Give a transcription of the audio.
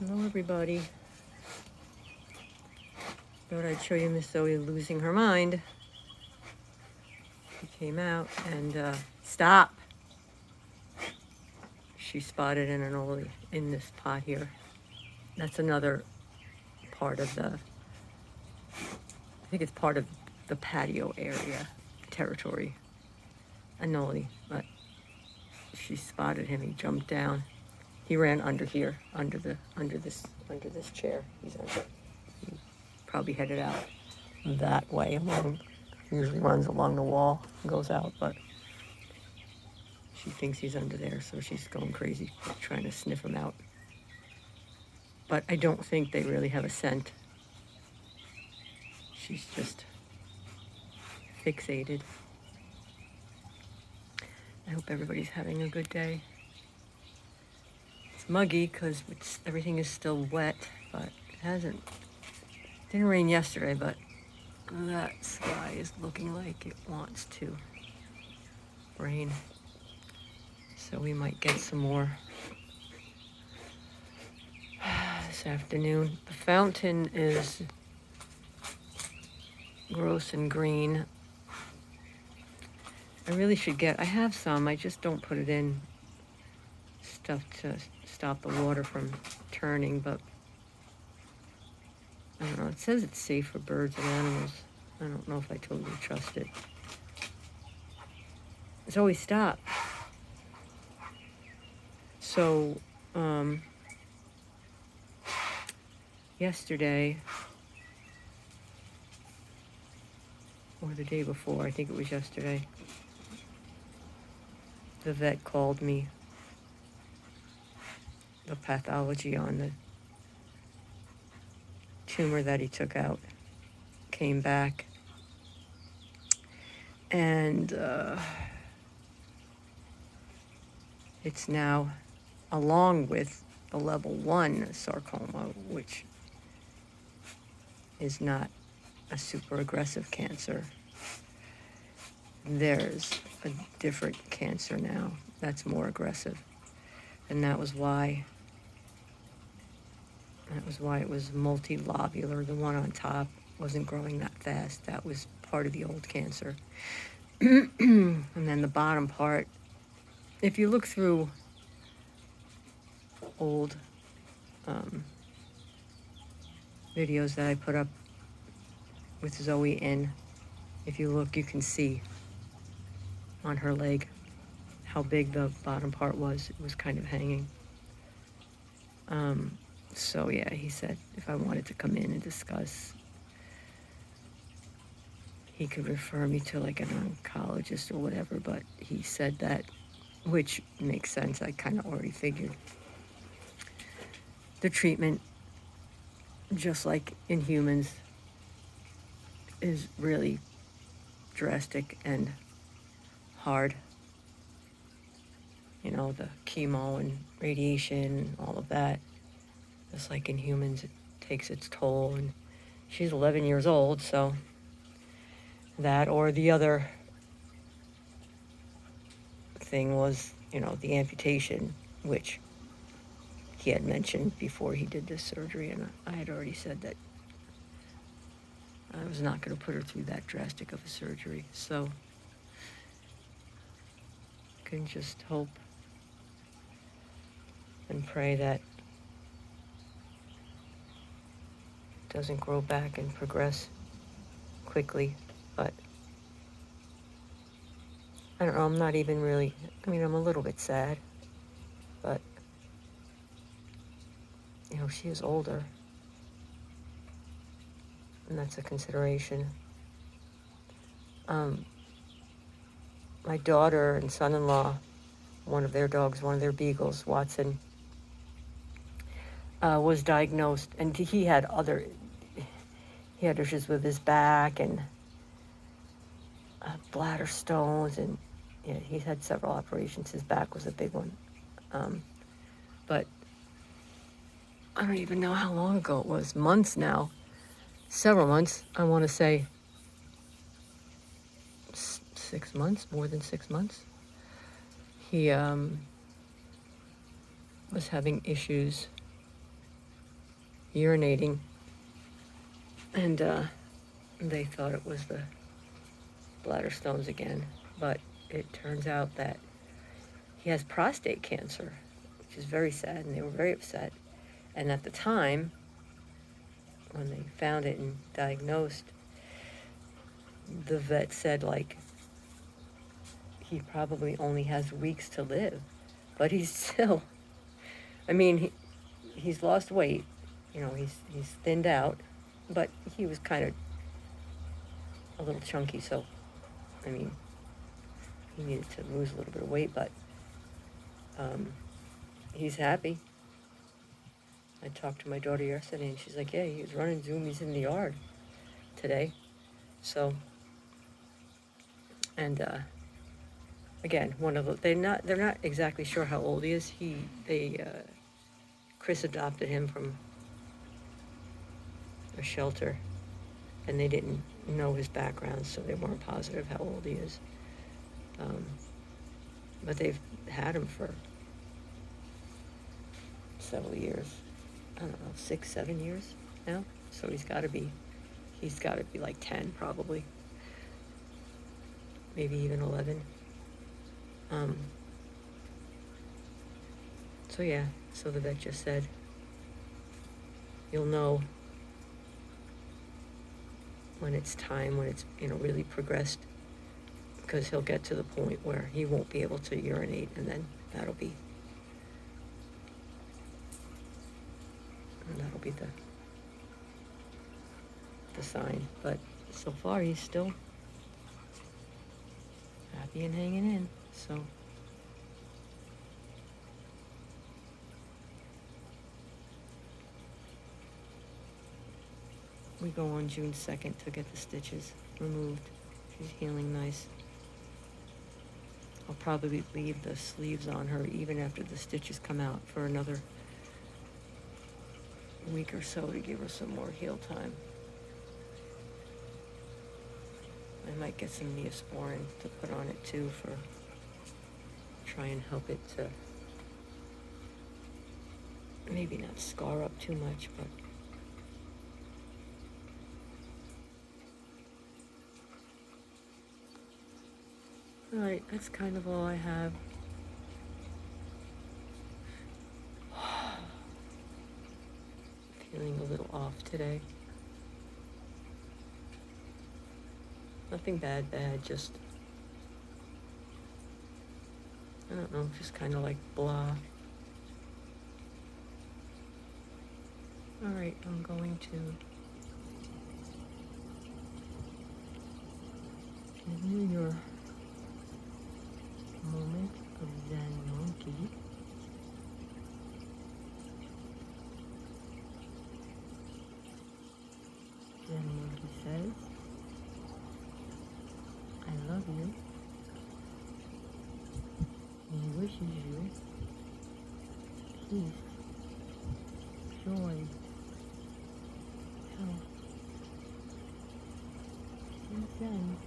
Hello, everybody. Thought I'd show you Miss Zoe losing her mind. She came out and stop. She spotted an anole in this pot here. That's another part of I think it's part of the patio area, territory. Anole, but she spotted him. He jumped down. He ran under here, under this chair. He's under. He probably headed out that way along. Usually runs along the wall and goes out, but she thinks he's under there, so she's going crazy trying to sniff him out. But I don't think they really have a scent. She's just fixated. I hope everybody's having a good day. It's muggy because everything is still wet, but it didn't rain yesterday, but that sky is looking like it wants to rain. So we might get some more this afternoon. The fountain is gross and green. I really should I have some, I just don't put it in stuff to stop the water from turning, but I don't know, it says it's safe for birds and animals. I don't know if I totally trust it. Zoe, stop. So, yesterday, or the day before, I think it was yesterday, the vet called me. The pathology on the tumor that he took out came back. And it's now, along with the level 1 sarcoma, which is not a super aggressive cancer. There's a different cancer now that's more aggressive. And that was why it was multilobular. The one on top wasn't growing that fast. That was part of the old cancer. And then the bottom part, if you look through old videos that I put up with Zoe in, if you look, you can see on her leg how big the bottom part was. It was kind of hanging. So yeah, he said if I wanted to come in and discuss, he could refer me to like an oncologist or whatever, but he said that, which makes sense. I kind of already figured. The treatment, just like in humans, is really drastic and hard. You know, the chemo and radiation, all of that. Just like in humans, it takes its toll. And she's 11 years old, so that or the other thing was, the amputation, which he had mentioned before he did this surgery, and I had already said that I was not going to put her through that drastic of a surgery. So I can just hope and pray that it doesn't grow back and progress quickly. But I don't know, I'm not even really, I'm a little bit sad, but she is older, and that's a consideration. My daughter and son-in-law, one of their dogs, one of their beagles, Watson, was diagnosed, and he had issues with his back and bladder stones, and he's had several operations. His back was a big one. But I don't even know how long ago it was. Months now. Several months. I want to say 6 months, more than 6 months. He was having issues urinating, and they thought it was the bladder stones again, but it turns out that he has prostate cancer, which is very sad, and they were very upset. And at the time, when they found it and diagnosed, the vet said, like, he probably only has weeks to live, but he's still, I mean, he's lost weight, you know, he's thinned out, but he was kind of a little chunky, so, I mean, he needed to lose a little bit of weight, but he's happy. I talked to my daughter yesterday, and she's like, yeah, he was running zoomies in the yard today. So, and again, one of the, they're not exactly sure how old he is. Chris adopted him from a shelter, and they didn't know his background, so they weren't positive how old he is. But they've had him for several years. I don't know, 6, 7 years now. So he's got to be like 10 probably, maybe even 11. So yeah, so the vet just said, you'll know when it's time, when it's, you know, really progressed, because he'll get to the point where he won't be able to urinate, and then that'll be the sign. But so far he's still happy and hanging in, so we go on June 2nd to get the stitches removed. She's healing nice. I'll probably leave the sleeves on her even after the stitches come out for another week or so to give her some more heal time. I might get some Neosporin to put on it too, for try and help it to maybe not scar up too much, but alright, that's kind of all I have. Feeling a little off today. Nothing bad, just, I don't know, just kind of like blah. Alright, I'm going to give you your moment of Zen monkey. Zen monkey says, I love you. He wishes you peace, joy, health, and Zen.